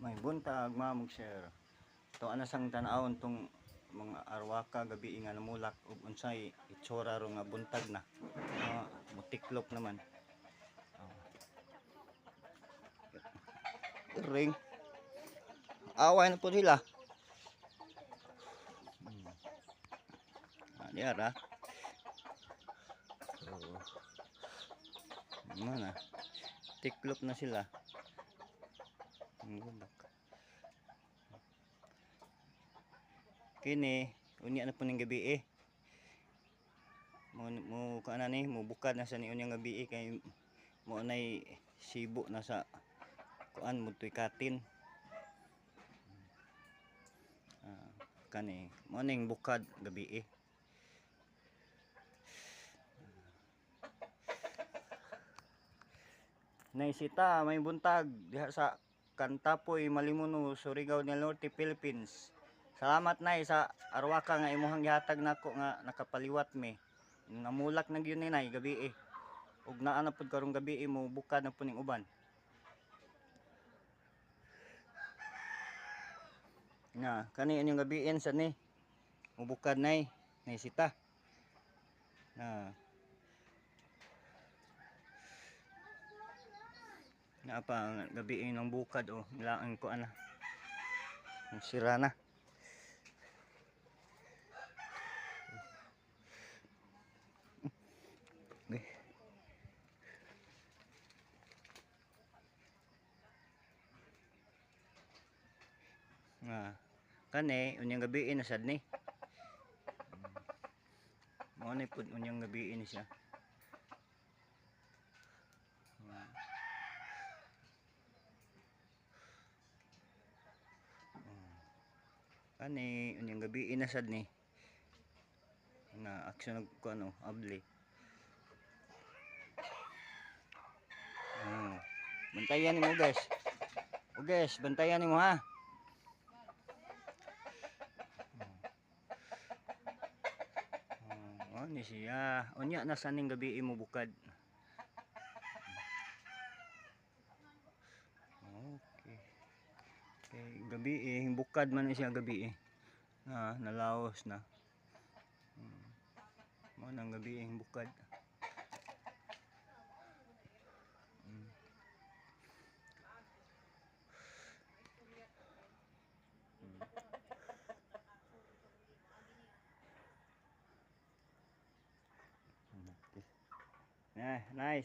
May buntag mamog share. To ana sang tan-awon tong mga arwaka gabi nga namulak ug unsay itsura ro nga buntag na. Mutiklop naman. Ring. Away na po sila. Diara. Mana? Tiklop na sila. Kini unya na po ning gabi mo kana ni mo bukad na sa ni unyang gabi kay mo nay sibo na sa kuan mo tuy katin. Kani mo ning bukad gabi Naisita may buntag diha sa Kantapoy, Malimuno, Surigao del Norte, Philippines. Salamat nay sa arwaka nga imuhang gihatag nako nga nakapaliwat mi. Namulak na gyud ni nay gabi ug naa na pud karong gabi mo bukad na pud ning uban. Na kani inyong gabiin sa ni mubukad nay naisita. Na pa gabi ng bukad nilaan ko ana. Sira na. Kani unyang gabi na sad ni. Mo ni pud unyang gabi ni siya. Kani unyang gabi na sad ni. Na aksyon ko ano abli. Bantayan nimo guys. Guys, bantayan nimo ha. Ni siya. Unya na saning gabi mo bukad. Okay. Okay, gabi bukad man siya gabi nalaos na. Mo nang gabi bukad. Nice.